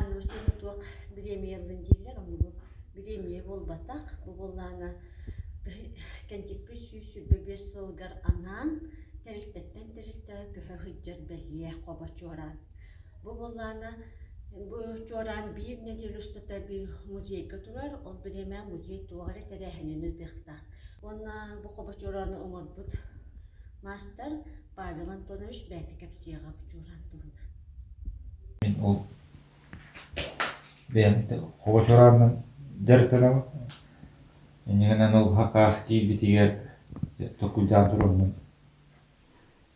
Аннусен туак биремиялын дилер, бу биремие болбатак, бу боллана кентиппи сүйсүбе бес сылгар анан терилтеттен терилте көһө хыджар белие коба чуаран. Бу боллана бу чуаран бир неделю устата би музейга турар, ол биреме музей туаре терехинини тыхта. Онна бу коба чуараны оңорбут мастер Павел Антонович бәти кепсияга бу чуаран турда. Мен ол бәйәмді қобачорарының дәріктері бар. Енегенен ол Хакаский бітігер Түркілдан тұрғының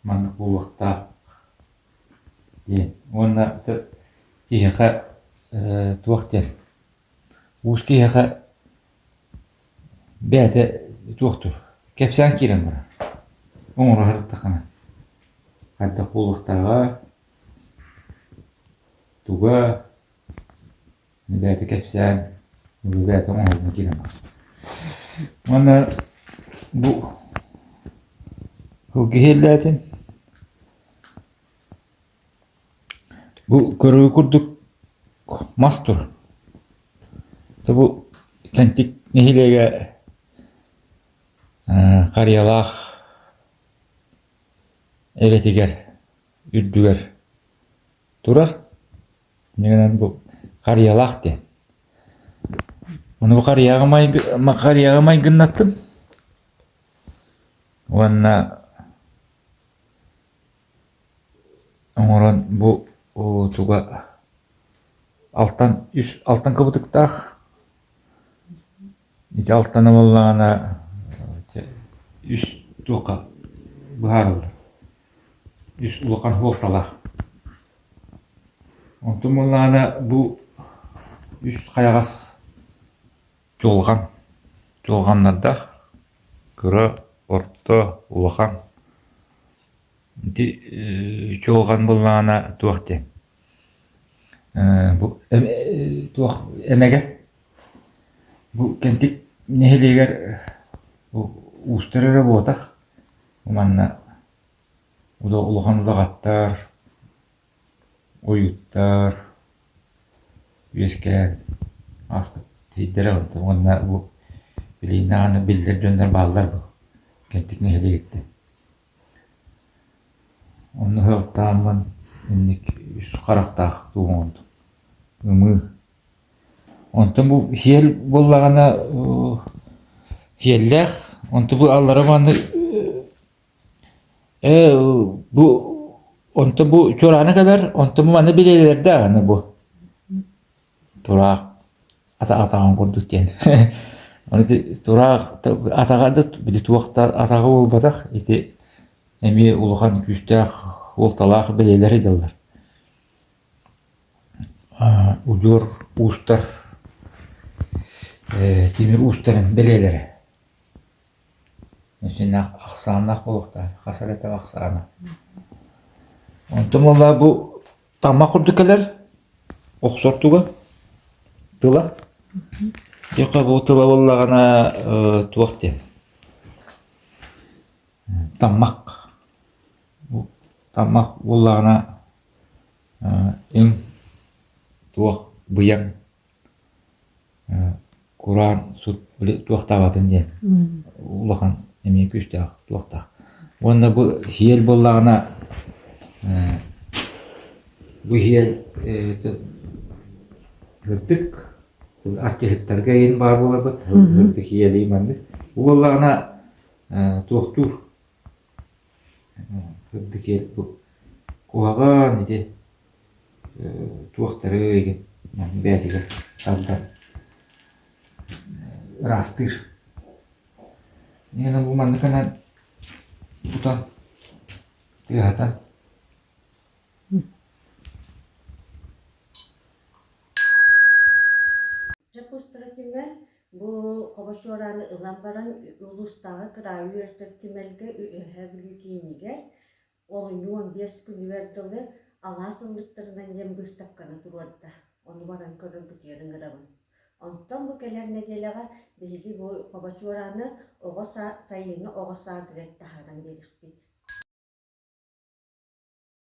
маңдық болуақта ден. Онына кейіға туақтен. Уыз кейіға бәті туақтыр. Кәпсән керен бар. Оңыры ғырытты қана. Қаддық болуақтаға туға бәті кәпсән, бәті оңырына керен бар. Оны бұл қылғы хелләтін бұл көрігі күрдік мастыр. Бұл кәнтік нехилеге қариялақ әветігер, үрдігер тұрар. Негенен бұл қариялақ ден. Оны бұл қарияғымай гыннаттым. Онына оңыран бұл туға алтан қыбытықтақ. Ете алтаны болағына үш туға бұғарылды. Үш ұлықан қолталақ. Онтын болағына бұл үш қаяғас жолғанларда күрі, орты, ұлықан. Жолған болағына туақты. Бұл әмеге. Бұл кәнтік нехелегер ұстыры работақ. Уманна ұлыған ұлағаттар, ойыттар, үйескен, аспыт тейдері ғынты. Онна бұл білейін білдер жөндар балдар бұл. Кәнтік нехелегетті. Оны ғылттағымын емнік үш қарақтақ туғын онды. Үмі. Онтын бұл хел болағына хелләқ. Онты бұл аллары баны онтын бұл чораны кадар, онтын бұл маны білелерді ағаны бұл. Тұрақ атаған көрдік ден. Тұрақ атағады, білі туақта атағы болбадақ. Әме ұлыған күстәқ, олталақ білелері делдер. Ұдыр, ұстар, темір ұстарын білелері. Мен ақсағынақ болықта, қасар етіп ақсағына. Онтым олар бұл тамақ үрдікелер, оқсортуға, тыла. Еқа бұл тыла болағына туақтен. Тамақ. Тамақ болағына ең туақ бұян. Құран, сұт туақтағатын ден. Улақан әмен күштіғақ туақтақ. Онда бұл хел болағына бұл хел үрдік. Артихеттарға ең бар болар бұд. Үрдік хел еманды. Бұл болағына туақтур. Үрдік хел бұл қуаған ете туақтары еген. Бәтігі алдан. Растыр. Негізі бұл маңдықынан бұтан тығатан. Жапустыра кемер, бұл қобашуараны ылан баран ұлыстағы қырайы өртір кемерге өйәбілі кейінігер. Олың 15 күні верділі ала сылдықтырынан ем бұстапқаны тұруарда. Оны баран көрір бұтерін ғырабын. Онтан бұл келер неделеға бейгі бұл қобачуараны оға сайыны оға сағырет тахаран беріп бейді.